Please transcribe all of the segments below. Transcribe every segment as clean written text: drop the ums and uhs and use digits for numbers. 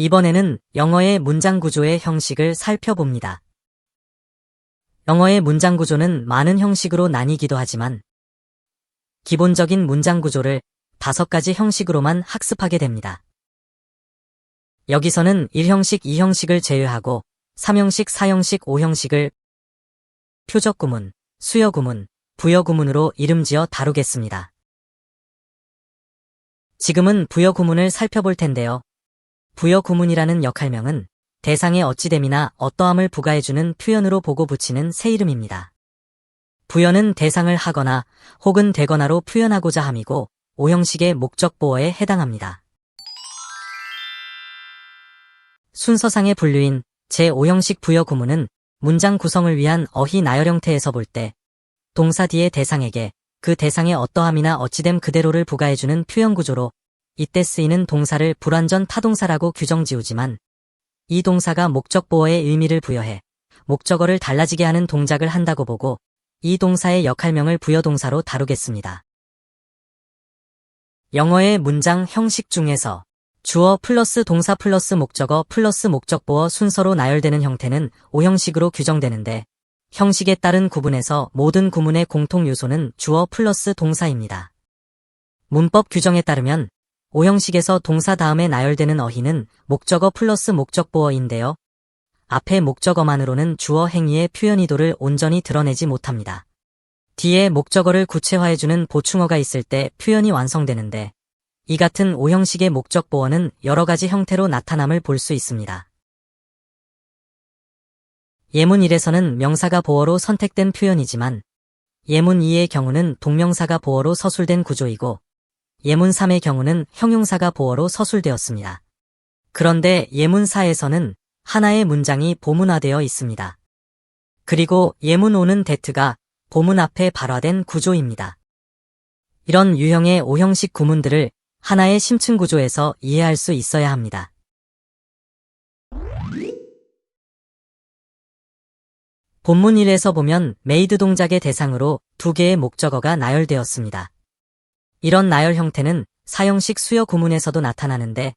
이번에는 영어의 문장 구조의 형식을 살펴봅니다. 영어의 문장 구조는 많은 형식으로 나뉘기도 하지만 기본적인 문장 구조를 5가지 형식으로만 학습하게 됩니다. 여기서는 1형식, 2형식을 제외하고 3형식, 4형식, 5형식을 표적 구문, 수요 구문, 부여 구문으로 이름지어 다루겠습니다. 지금은 부여 구문을 살펴볼 텐데요. 부여 구문이라는 역할명은 대상의 어찌됨이나 어떠함을 부가해주는 표현으로 보고 붙이는 새 이름입니다. 부여는 대상을 하거나 혹은 되거나로 표현하고자 함이고 5형식의 목적 보어에 해당합니다. 순서상의 분류인 제5형식 부여 구문은 문장 구성을 위한 어휘 나열 형태에서 볼 때 동사 뒤에 대상에게 그 대상의 어떠함이나 어찌됨 그대로를 부가해주는 표현 구조로 이때 쓰이는 동사를 불완전 타동사라고 규정 지우지만 이 동사가 목적 보어에 의미를 부여해 목적어를 달라지게 하는 동작을 한다고 보고 이 동사의 역할명을 부여동사로 다루겠습니다. 영어의 문장 형식 중에서 주어 플러스 동사 플러스 목적어 플러스 목적보어 순서로 나열되는 형태는 5형식으로 규정되는데 형식에 따른 구분에서 모든 구문의 공통 요소는 주어 플러스 동사입니다. 문법 규정에 따르면 5형식에서 동사 다음에 나열되는 어휘는 목적어 플러스 목적보어인데요. 앞에 목적어만으로는 주어 행위의 표현 의도를 온전히 드러내지 못합니다. 뒤에 목적어를 구체화해주는 보충어가 있을 때 표현이 완성되는데 이 같은 5형식의 목적보어는 여러 가지 형태로 나타남을 볼 수 있습니다. 예문 1에서는 명사가 보어로 선택된 표현이지만 예문 2의 경우는 동명사가 보어로 서술된 구조이고 예문 3의 경우는 형용사가 보어로 서술되었습니다. 그런데 예문 4에서는 하나의 문장이 보문화되어 있습니다. 그리고 예문 5는 대트가 보문 앞에 발화된 구조입니다. 이런 유형의 5형식 구문들을 하나의 심층 구조에서 이해할 수 있어야 합니다. 본문 1에서 보면 made 동작의 대상으로 2개의 목적어가 나열되었습니다. 이런 나열 형태는 4형식 수여 구문에서도 나타나는데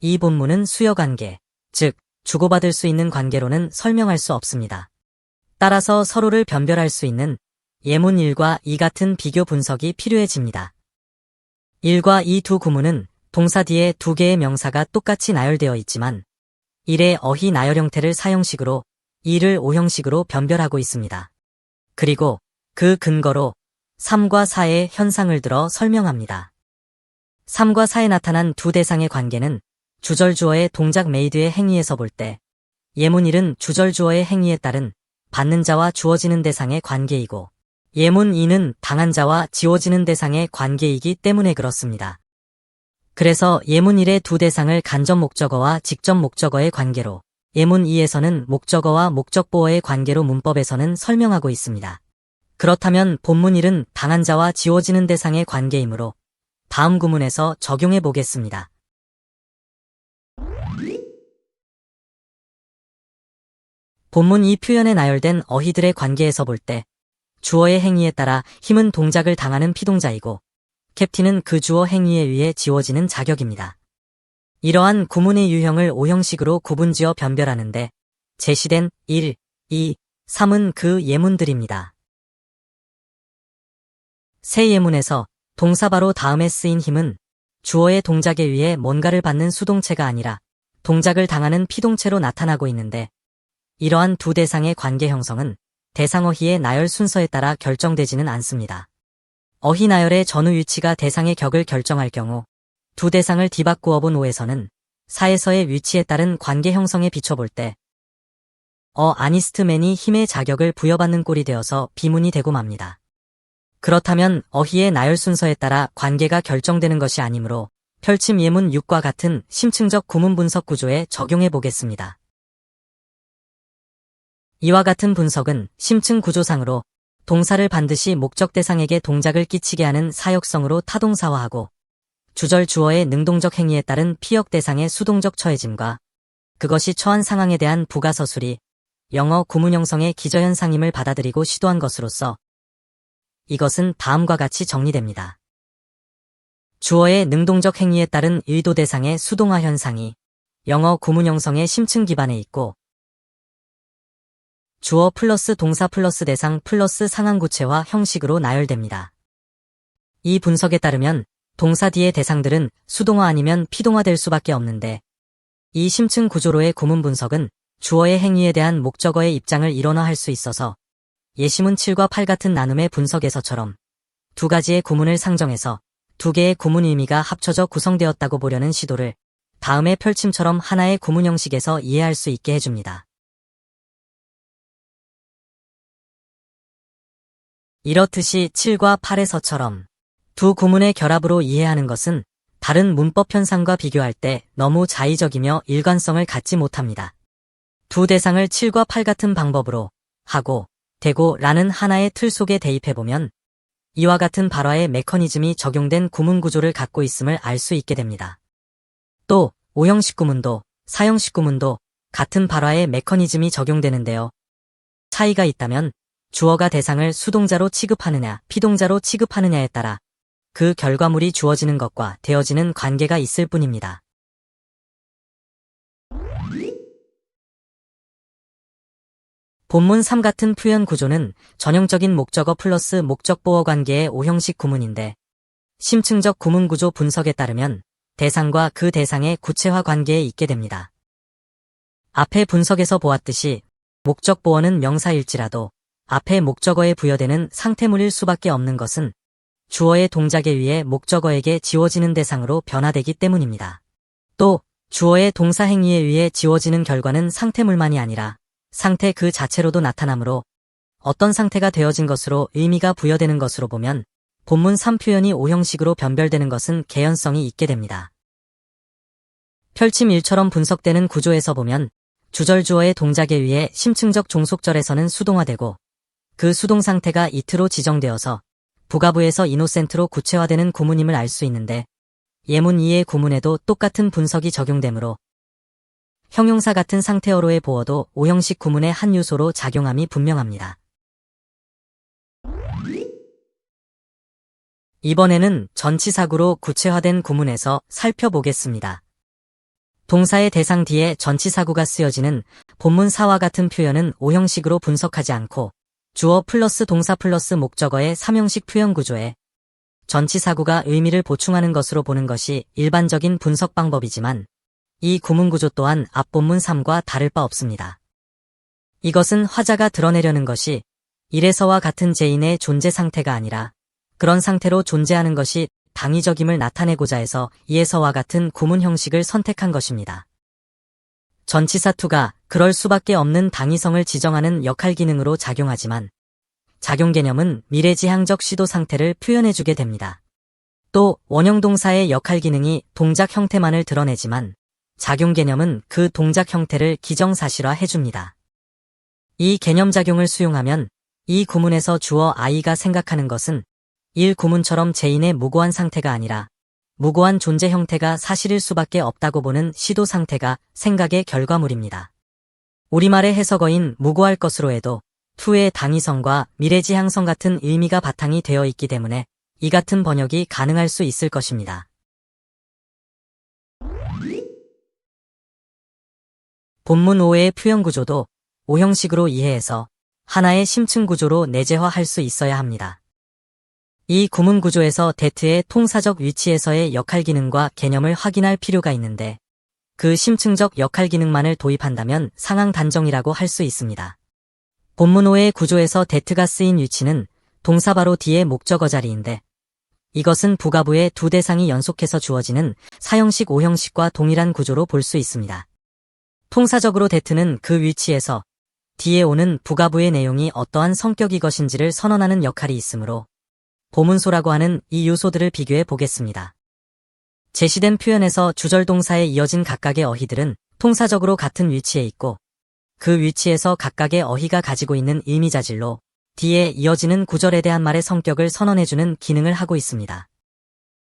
이 본문은 수여 관계, 즉 주고받을 수 있는 관계로는 설명할 수 없습니다. 따라서 서로를 변별할 수 있는 예문 1과 2 같은 비교 분석이 필요해집니다. 1과 2 두 구문은 동사 뒤에 2개의 명사가 똑같이 나열되어 있지만 1의 어휘 나열 형태를 4형식으로 2를 5형식으로 변별하고 있습니다. 그리고 그 근거로 3과 4의 현상을 들어 설명합니다. 3과 4에 나타난 두 대상의 관계는 주절 주어의 동작 made의 행위에서 볼 때 예문 1은 주절 주어의 행위에 따른 받는 자와 주어지는 대상의 관계이고 예문 2는 당한 자와 지워지는 대상의 관계이기 때문에 그렇습니다. 그래서 예문 1의 두 대상을 간접 목적어와 직접 목적어의 관계로 예문 2에서는 목적어와 목적보어의 관계로 문법에서는 설명하고 있습니다. 그렇다면 본문 1은 당한 자와 지워지는 대상의 관계이므로 다음 구문에서 적용해 보겠습니다. 본문 이 표현에 나열된 어휘들의 관계에서 볼 때 주어의 행위에 따라 힘은 동작을 당하는 피동자이고 캡틴은 그 주어 행위에 의해 지워지는 자격입니다. 이러한 구문의 유형을 5형식으로 구분지어 변별하는데 제시된 1, 2, 3은 그 예문들입니다. 새 예문에서 동사 바로 다음에 쓰인 힘은 주어의 동작에 의해 뭔가를 받는 수동체가 아니라 동작을 당하는 피동체로 나타나고 있는데 이러한 두 대상의 관계 형성은 대상 어휘의 나열 순서에 따라 결정되지는 않습니다. 어휘 나열의 전후 위치가 대상의 격을 결정할 경우 두 대상을 뒤바꾸어 본 5에서는 4에서의 위치에 따른 관계 형성에 비춰볼 때 아니스트맨이 힘의 자격을 부여받는 꼴이 되어서 비문이 되고 맙니다. 그렇다면 어휘의 나열 순서에 따라 관계가 결정되는 것이 아니므로 펼침 예문 6과 같은 심층적 구문 분석 구조에 적용해 보겠습니다. 이와 같은 분석은 심층 구조상으로 동사를 반드시 목적 대상에게 동작을 끼치게 하는 사역성으로 타동사화하고 주절 주어의 능동적 행위에 따른 피역 대상의 수동적 처해짐과 그것이 처한 상황에 대한 부가서술이 영어 구문 형성의 기저현상임을 받아들이고 시도한 것으로서 이것은 다음과 같이 정리됩니다. 주어의 능동적 행위에 따른 의도 대상의 수동화 현상이 영어 구문 형성의 심층 기반에 있고 주어 플러스 동사 플러스 대상 플러스 상황 구체화 형식으로 나열됩니다. 이 분석에 따르면 동사 뒤의 대상들은 수동화 아니면 피동화될 수밖에 없는데 이 심층 구조로의 구문 분석은 주어의 행위에 대한 목적어의 입장을 일원화할 수 있어서 예시문 7과 8 같은 나눔의 분석에서처럼 두 가지의 구문을 상정해서 두 개의 구문 의미가 합쳐져 구성되었다고 보려는 시도를 다음의 펼침처럼 하나의 구문 형식에서 이해할 수 있게 해줍니다. 이렇듯이 7과 8에서처럼 두 구문의 결합으로 이해하는 것은 다른 문법 현상과 비교할 때 너무 자의적이며 일관성을 갖지 못합니다. 두 대상을 7과 8 같은 방법으로 하고, 되고 라는 하나의 틀 속에 대입해보면 이와 같은 발화의 메커니즘이 적용된 구문 구조를 갖고 있음을 알 수 있게 됩니다. 또 5형식 구문도 4형식 구문도 같은 발화의 메커니즘이 적용되는데요. 차이가 있다면 주어가 대상을 수동자로 취급하느냐 피동자로 취급하느냐에 따라 그 결과물이 주어지는 것과 되어지는 관계가 있을 뿐입니다. 본문 3 같은 표현 구조는 전형적인 목적어 플러스 목적보어 관계의 5형식 구문인데 심층적 구문 구조 분석에 따르면 대상과 그 대상의 구체화 관계에 있게 됩니다. 앞의 분석에서 보았듯이 목적보어는 명사일지라도 앞에 목적어에 부여되는 상태물일 수밖에 없는 것은 주어의 동작에 의해 목적어에게 지워지는 대상으로 변화되기 때문입니다. 또 주어의 동사 행위에 의해 지워지는 결과는 상태물만이 아니라 상태 그 자체로도 나타나므로 어떤 상태가 되어진 것으로 의미가 부여되는 것으로 보면 본문 3 표현이 5형식으로 변별되는 것은 개연성이 있게 됩니다. 펼침 1처럼 분석되는 구조에서 보면 주절 주어의 동작에 의해 심층적 종속절에서는 수동화되고 그 수동 상태가 이트로 지정되어서 부가부에서 이노센트로 구체화되는 구문임을 알 수 있는데 예문 2의 구문에도 똑같은 분석이 적용되므로 형용사 같은 상태어로의 보어도 5형식 구문의 한 요소로 작용함이 분명합니다. 이번에는 전치사구로 구체화된 구문에서 살펴보겠습니다. 동사의 대상 뒤에 전치사구가 쓰여지는 본문 4와 같은 표현은 5형식으로 분석하지 않고 주어 플러스 동사 플러스 목적어의 3형식 표현 구조에 전치사구가 의미를 보충하는 것으로 보는 것이 일반적인 분석 방법이지만 이 구문 구조 또한 앞본문 3과 다를 바 없습니다. 이것은 화자가 드러내려는 것이 이래서와 같은 제인의 존재 상태가 아니라 그런 상태로 존재하는 것이 당위적임을 나타내고자 해서 이에서와 같은 구문 형식을 선택한 것입니다. 전치사 to가 그럴 수밖에 없는 당위성을 지정하는 역할 기능으로 작용하지만 작용 개념은 미래지향적 시도 상태를 표현해주게 됩니다. 또 원형동사의 역할 기능이 동작 형태만을 드러내지만 작용 개념은 그 동작 형태를 기정사실화해줍니다. 이 개념작용을 수용하면 이 구문에서 주어 I가 생각하는 것은 1 구문처럼 제인의 무고한 상태가 아니라 무고한 존재 형태가 사실일 수밖에 없다고 보는 시도 상태가 생각의 결과물입니다. 우리말의 해석어인 무고할 것으로 해도 to의 당위성과 미래지향성 같은 의미가 바탕이 되어 있기 때문에 이 같은 번역이 가능할 수 있을 것입니다. 본문 5의 표현 구조도 5형식으로 이해해서 하나의 심층 구조로 내재화할 수 있어야 합니다. 이 구문 구조에서 대트의 통사적 위치에서의 역할 기능과 개념을 확인할 필요가 있는데 그 심층적 역할 기능만을 도입한다면 상황 단정이라고 할 수 있습니다. 본문 5의 구조에서 대트가 쓰인 위치는 동사 바로 뒤의 목적어 자리인데 이것은 부가부의 두 대상이 연속해서 주어지는 4형식 5형식과 동일한 구조로 볼 수 있습니다. 통사적으로 대트는 그 위치에서 뒤에 오는 부가부의 내용이 어떠한 성격이 것인지를 선언하는 역할이 있으므로 보문소라고 하는 이 요소들을 비교해 보겠습니다. 제시된 표현에서 주절동사에 이어진 각각의 어휘들은 통사적으로 같은 위치에 있고 그 위치에서 각각의 어휘가 가지고 있는 의미자질로 뒤에 이어지는 구절에 대한 말의 성격을 선언해주는 기능을 하고 있습니다.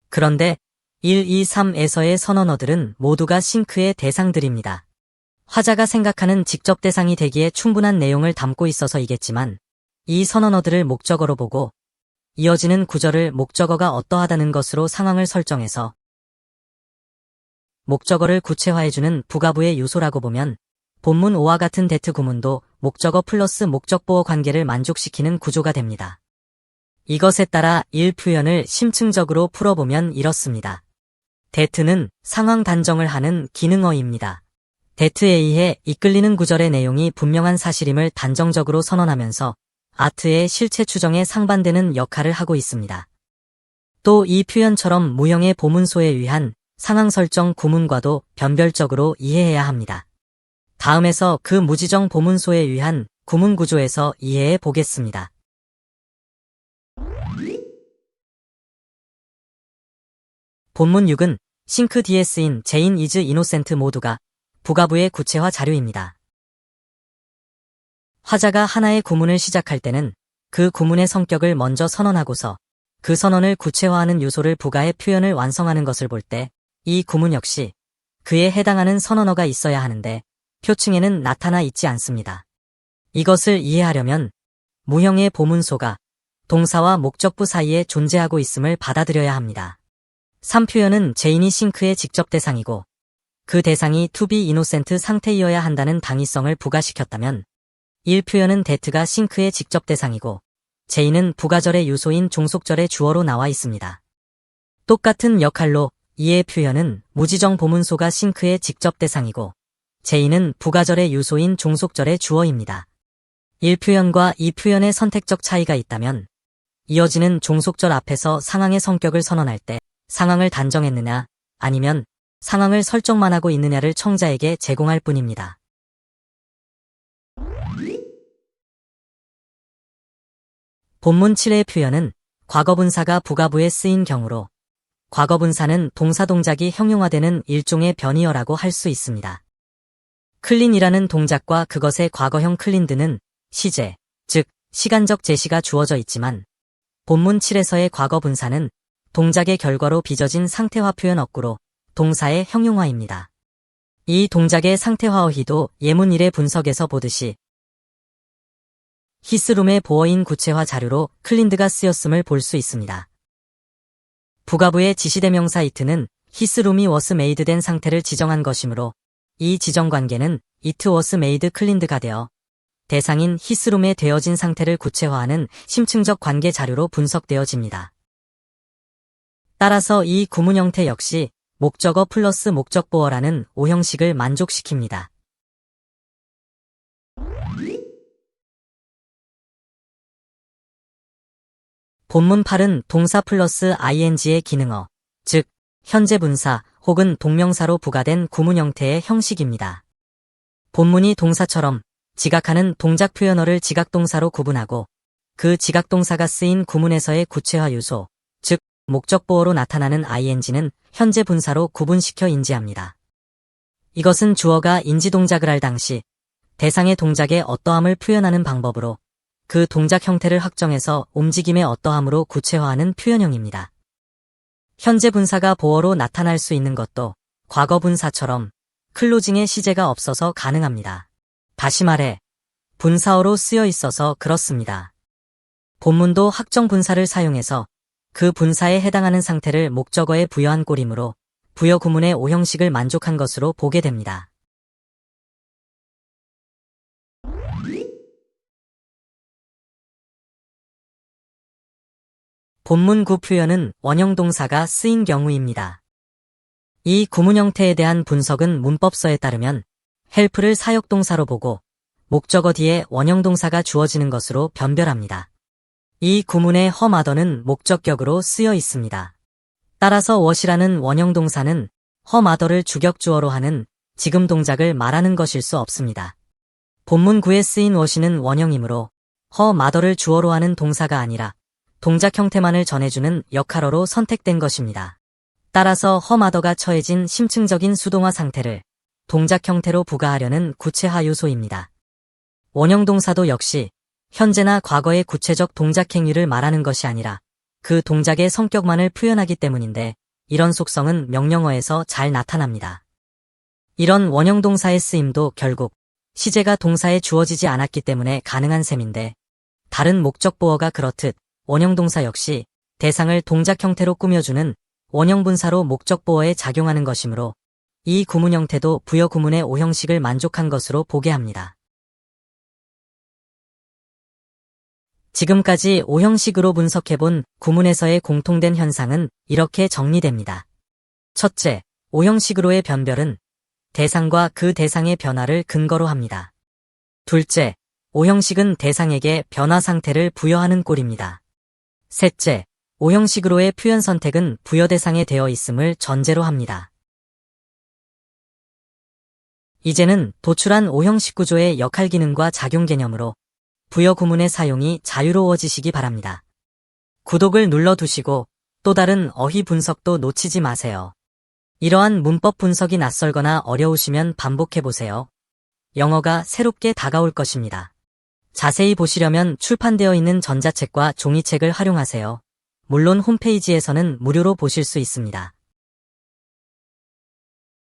그런데 1, 2, 3에서의 선언어들은 모두가 싱크의 대상들입니다. 화자가 생각하는 직접 대상이 되기에 충분한 내용을 담고 있어서이겠지만 이 선언어들을 목적어로 보고 이어지는 구절을 목적어가 어떠하다는 것으로 상황을 설정해서 목적어를 구체화해주는 부가부의 요소라고 보면 본문 5와 같은 대트 구문도 목적어 플러스 목적보어 관계를 만족시키는 구조가 됩니다. 이것에 따라 1 표현을 심층적으로 풀어보면 이렇습니다. 대트는 상황 단정을 하는 기능어입니다. 대트에 의해 이끌리는 구절의 내용이 분명한 사실임을 단정적으로 선언하면서 아트의 실체 추정에 상반되는 역할을 하고 있습니다. 또 이 표현처럼 무형의 보문소에 의한 상황 설정 구문과도 변별적으로 이해해야 합니다. 다음에서 그 무지정 보문소에 의한 구문 구조에서 이해해 보겠습니다. 본문 6은 싱크 뒤에 쓰인 제인 이즈 이노센트 모두가 부가부의 구체화 자료입니다. 화자가 하나의 구문을 시작할 때는 그 구문의 성격을 먼저 선언하고서 그 선언을 구체화하는 요소를 부가해 표현을 완성하는 것을 볼 때 이 구문 역시 그에 해당하는 선언어가 있어야 하는데 표층에는 나타나 있지 않습니다. 이것을 이해하려면 무형의 보문소가 동사와 목적부 사이에 존재하고 있음을 받아들여야 합니다. 3표현은 제인이 싱크의 직접 대상이고 그 대상이 to be innocent 상태이어야 한다는 당위성을 부가시켰다면 1표현은 데트가 싱크의 직접 대상이고 제인은 부가절의 요소인 종속절의 주어로 나와 있습니다. 똑같은 역할로 2의 표현은 무지정 보문소가 싱크의 직접 대상이고 제인은 부가절의 요소인 종속절의 주어입니다. 1표현과 2표현의 선택적 차이가 있다면 이어지는 종속절 앞에서 상황의 성격을 선언할 때 상황을 단정했느냐 아니면 상황을 설정만 하고 있느냐를 청자에게 제공할 뿐입니다. 본문 7의 표현은 과거분사가 부가부에 쓰인 경우로 과거분사는 동사 동작이 형용화되는 일종의 변이어라고 할 수 있습니다. 클린이라는 동작과 그것의 과거형 클린드는 시제, 즉 시간적 제시가 주어져 있지만 본문 7에서의 과거분사는 동작의 결과로 빚어진 상태화 표현 어구로 동사의 형용화입니다. 이 동작의 상태화어휘도 예문 1의 분석에서 보듯이 히스룸의 보어인 구체화 자료로 클린드가 쓰였음을 볼 수 있습니다. 부가부의 지시대명사 it는 히스룸이 was made 된 상태를 지정한 것이므로 이 지정관계는 it was made cleaned가 되어 대상인 히스룸에 되어진 상태를 구체화하는 심층적 관계 자료로 분석되어집니다. 따라서 이 구문 형태 역시 목적어 플러스 목적보어라는 오형식을 만족시킵니다. 본문 8은 동사 플러스 ing의 기능어, 즉 현재 분사 혹은 동명사로 부가된 구문 형태의 형식입니다. 본문이 동사처럼 지각하는 동작 표현어를 지각동사로 구분하고 그 지각동사가 쓰인 구문에서의 구체화 요소, 즉 목적보어로 나타나는 ing는 현재 분사로 구분시켜 인지합니다. 이것은 주어가 인지동작을 할 당시 대상의 동작의 어떠함을 표현하는 방법으로 그 동작 형태를 확정해서 움직임의 어떠함으로 구체화하는 표현형입니다. 현재 분사가 보어로 나타날 수 있는 것도 과거 분사처럼 클로징의 시제가 없어서 가능합니다. 다시 말해 분사어로 쓰여 있어서 그렇습니다. 본문도 확정 분사를 사용해서 그 분사에 해당하는 상태를 목적어에 부여한 꼴이므로 부여 구문의 오형식을 만족한 것으로 보게 됩니다. 본문 9 표현은 원형 동사가 쓰인 경우입니다. 이 구문 형태에 대한 분석은 문법서에 따르면 help를 사역동사로 보고 목적어 뒤에 원형 동사가 주어지는 것으로 변별합니다. 이 구문의 her mother는 목적격으로 쓰여 있습니다. 따라서 what이라는 원형 동사는 her mother를 주격주어로 하는 지금 동작을 말하는 것일 수 없습니다. 본문 9에 쓰인 what이는 원형이므로 her mother를 주어로 하는 동사가 아니라 동작 형태만을 전해주는 역할어로 선택된 것입니다. 따라서 her mother가 처해진 심층적인 수동화 상태를 동작 형태로 부가하려는 구체화 요소입니다. 원형 동사도 역시 현재나 과거의 구체적 동작 행위를 말하는 것이 아니라 그 동작의 성격만을 표현하기 때문인데 이런 속성은 명령어에서 잘 나타납니다. 이런 원형 동사의 쓰임도 결국 시제가 동사에 주어지지 않았기 때문에 가능한 셈인데 다른 목적보어가 그렇듯 원형 동사 역시 대상을 동작 형태로 꾸며주는 원형 분사로 목적보어에 작용하는 것이므로 이 구문 형태도 부여 구문의 오형식을 만족한 것으로 보게 합니다. 지금까지 오형식으로 분석해본 구문에서의 공통된 현상은 이렇게 정리됩니다. 첫째, 오형식으로의 변별은 대상과 그 대상의 변화를 근거로 합니다. 둘째, 오형식은 대상에게 변화 상태를 부여하는 꼴입니다. 셋째, 오형식으로의 표현 선택은 부여 대상에 되어 있음을 전제로 합니다. 이제는 도출한 오형식 구조의 역할 기능과 작용 개념으로 부여 구문의 사용이 자유로워지시기 바랍니다. 구독을 눌러두시고 또 다른 어휘 분석도 놓치지 마세요. 이러한 문법 분석이 낯설거나 어려우시면 반복해보세요. 영어가 새롭게 다가올 것입니다. 자세히 보시려면 출판되어 있는 전자책과 종이책을 활용하세요. 물론 홈페이지에서는 무료로 보실 수 있습니다.